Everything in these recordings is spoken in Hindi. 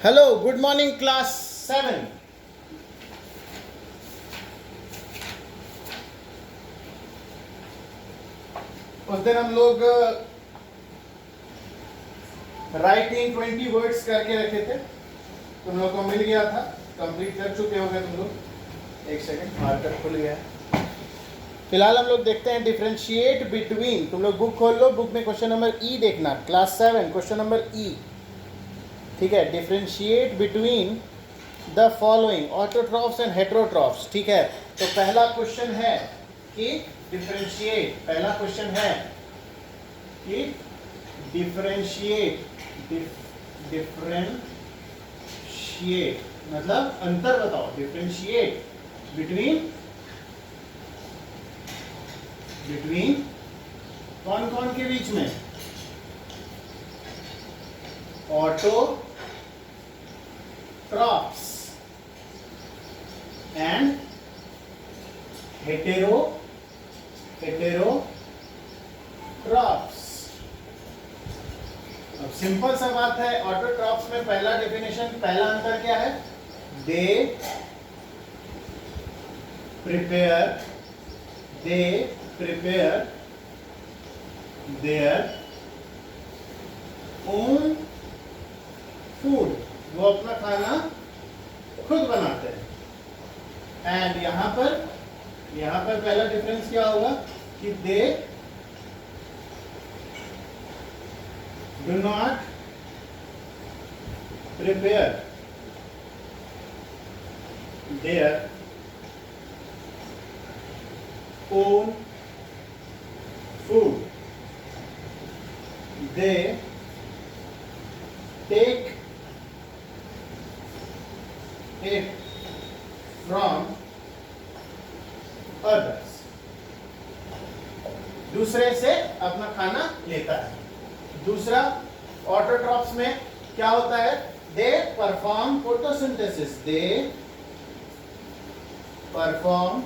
Hello, good morning class 7। उस दिन हम लोग राइटिंग 20 वर्ड्स करके रखे थे, तुम लोग को मिल गया था, कंप्लीट कर चुके होंगे तुम लोग। एक सेकंड, मार्कर खुल गया है। फिलहाल हम लोग देखते हैं डिफरेंशिएट बिटवीन। तुम लोग बुक खोल लो, बुक में क्वेश्चन नंबर ई देखना, क्लास 7 क्वेश्चन नंबर ई। ठीक है, differentiate between the following autotrophs and heterotrophs. ठीक है, तो पहला क्वेश्चन है कि डिफरेंशिएट, पहला क्वेश्चन है कि डिफरेंशिएट, डिफरेंशिएट मतलब अंतर बताओ। डिफरेंशिएट बिटवीन कौन कौन के बीच में? Autotrophs and heterotrophs. अब सिंपल सा बात है, ऑटोट्रॉफ्स में पहला डेफिनेशन, पहला अंतर क्या है? They prepare their own food, वो अपना खाना खुद बनाते हैं। एंड यहां पर पहला डिफरेंस क्या होगा कि they do not prepare their own food, they take it from others, दूसरे से अपना खाना लेता है। दूसरा, ऑटोट्रॉफ्स में क्या होता है? They perform photosynthesis, they perform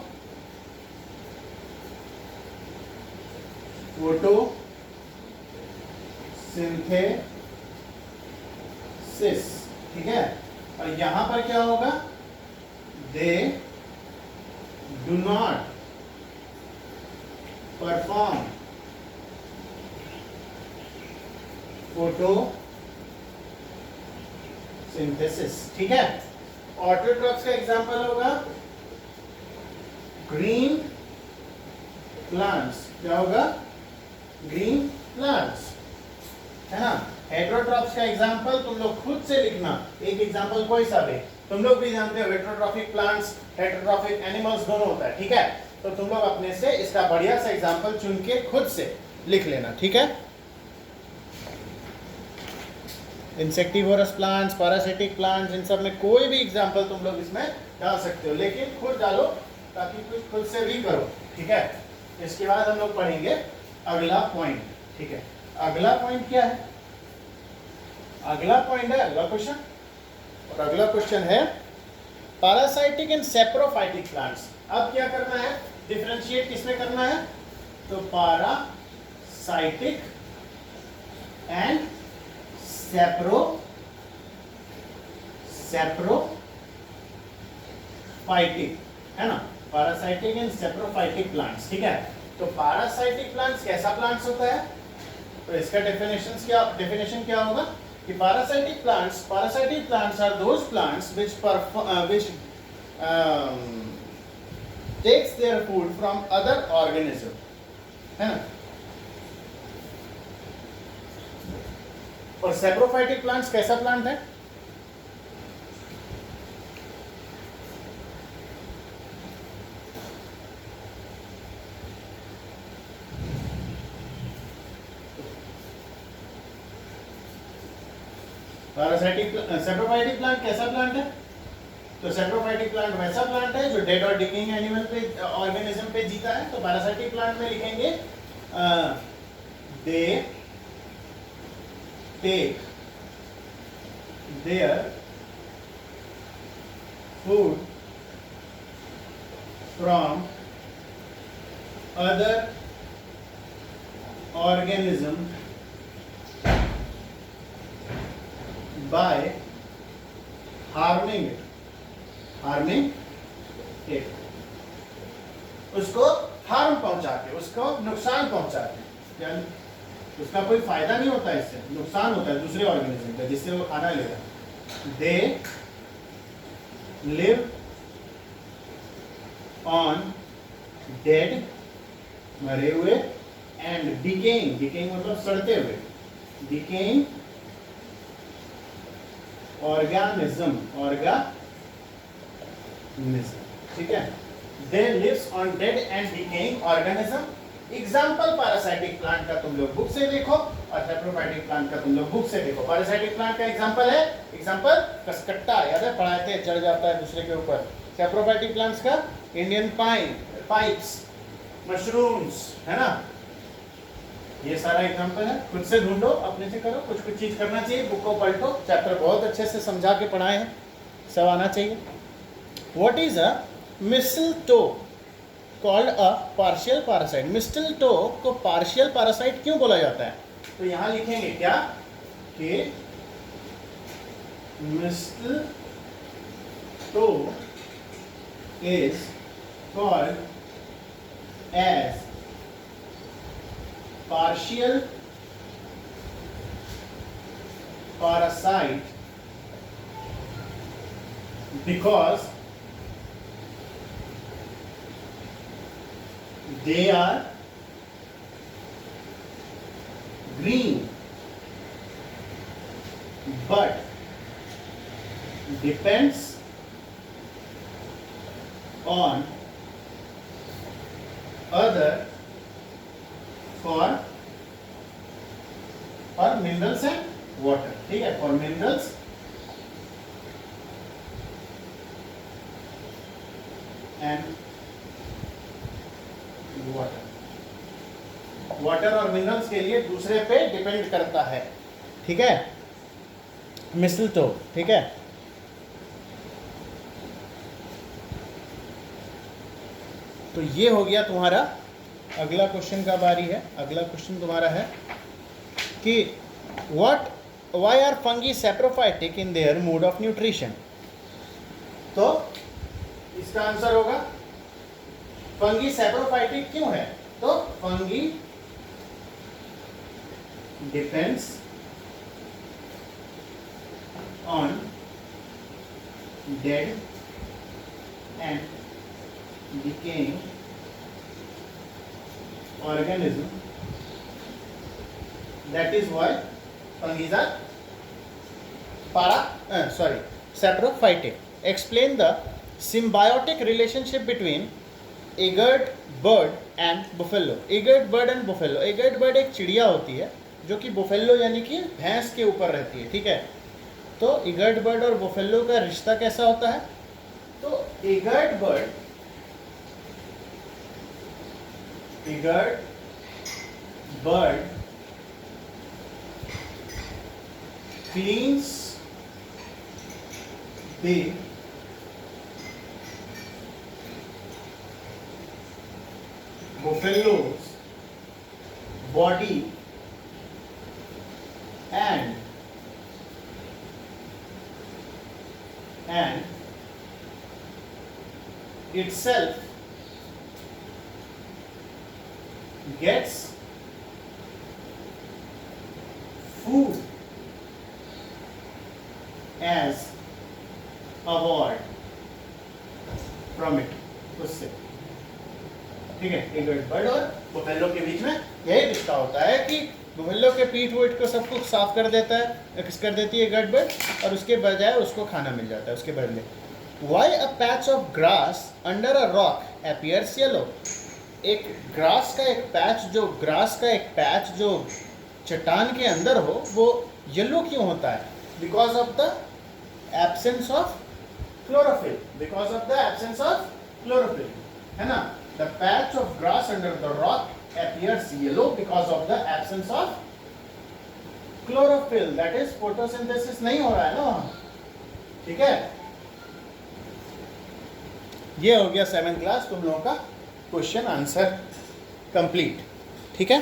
photosynthesis. ठीक है, और यहां पर क्या होगा? They do not perform photosynthesis. ठीक है, ऑटोट्रॉफ्स का एग्जांपल होगा ग्रीन प्लांट्स। क्या होगा? ग्रीन प्लांट्स, है ना। हेटेरोट्रॉफ्स का एग्जांपल तुम लोग खुद से लिखना, एक एग्जांपल कोई सा भी। तुम लोग भी जानते हो हेटेरोट्रॉफिक प्लांट्स, हेटेरोट्रॉफिक एनिमल्स दोनों होता है। ठीक है, तो तुम लोग अपने से इसका बढ़िया सा एग्जांपल चुन के खुद से लिख लेना। ठीक है, इंसेक्टिवोरस प्लांट्स, पैरासिटिक प्लांट्स, इन सब में कोई भी एग्जांपल तुम लोग इसमें डाल सकते हो, लेकिन खुद डालो ताकि कुछ खुद से भी करो। ठीक है, इसके बाद हम लोग पढ़ेंगे अगला पॉइंट। ठीक है, अगला पॉइंट क्या है? अगला पॉइंट है अगला क्वेश्चन, और अगला क्वेश्चन है पैरासाइटिक एंड सेप्रोफाइटिक प्लांट्स। अब क्या करना है? डिफरेंशिएट किसमें करना है? तो पैरासाइटिक एंड सेप्रोफाइटिक, है ना। Parasitic and saprophytic plants. ठीक है, तो पैरासाइटिक प्लांट्स कैसा प्लांट्स होता है? तो इसका डेफिनेशन क्या होगा कि parasitic plants are those plants which takes their food from other organism, है ना। और सेप्रोफाइटिक प्लांट्स कैसा प्लांट है? सेप्रोफाइटिक प्लांट कैसा प्लांट है? तो सेप्रोफाइटिक प्लांट वैसा प्लांट है जो डेड और डिकेइंग एनिमल पे, ऑर्गेनिज्म पे जीता है। तो पैरासाइटिक प्लांट में लिखेंगे they take their food from other organism by harming it, उसको हार्म पहुंचा के, उसको नुकसान पहुंचा के, यानी उसका कोई फायदा नहीं होता, इससे नुकसान होता है दूसरे ऑर्गेनिज्म का जिससे वो खाना ले रहा है। दे लिव ऑन डेड, मरे हुए, एंड डिकेइंग, डिकेइंग मतलब सड़ते हुए, डिकेइंग ऑर्गेनिज्म, ठीक है। They lives on dead and decaying organism. Example parasitic plant का तुम लोग बुक से देखो और सैप्रोफाइटिक प्लांट का तुम लोग बुक से देखो। पैरासाइटिक प्लांट का एग्जाम्पल है, एग्जाम्पल कसकट्टा, याद है पढ़ाए थे, चढ़ जाता है दूसरे के ऊपर। सैप्रोफाइटिक प्लांट्स का इंडियन पाइन, पाइप्स, मशरूम्स, है ना, ये सारा एग्जाम्पल है। खुद से ढूंढो, अपने से करो, कुछ कुछ चीज करना चाहिए, बुक को पलटो, चैप्टर बहुत अच्छे से समझा के पढ़ाए हैं, सब आना चाहिए। What is a mistletoe called a partial parasite? Mistletoe को पार्शियल पैरासाइट क्यों बोला जाता है? तो यहां लिखेंगे क्या कि mistletoe is called as partial parasite because they are green but depends on other for minerals and water, ठीक है, for minerals and water, water और मिनरल्स के लिए दूसरे पे डिपेंड करता है, ठीक है, मिस्टलटो, ठीक है। तो ये हो गया तुम्हारा। अगला क्वेश्चन का बारी है। अगला क्वेश्चन तुम्हारा है कि why are fungi saprophytic in their mode of nutrition? तो इसका आंसर होगा फंगी सैप्रोफाइटिक क्यों है? तो fungi depends on dead and decaying organism, that is why fungi are saprophytic. Explain the symbiotic relationship between eagred bird and buffalo. eagred bird and buffalo, eagred bird एक चिड़िया होती है जो कि बुफेलो यानी कि भैंस के ऊपर रहती है, ठीक है। तो eagred bird और बुफेलो का रिश्ता कैसा होता है? तो eagred bird cleans the buffalo's body and itself gets food as award from it, उससे, ठीक है। eagred bird और बुफेलो के बीच में यही रिश्ता होता है कि बुफेलो के पीठ वोट को सब कुछ साफ कर देता है, कर देती है eagred bird, और उसके बजाय उसको खाना मिल जाता है उसके बदले। Why a patch of grass under a rock appears yellow? एक ग्रास का एक पैच जो चट्टान के अंदर हो वो येलो क्यों होता है? Because of the absence of chlorophyll, है ना। The patch of grass under the rock appears yellow because of the absence of chlorophyll, that is photosynthesis नहीं हो रहा है ना, ठीक है। ये हो गया 7th क्लास तुम लोगों का क्वेश्चन आंसर कंप्लीट, ठीक है।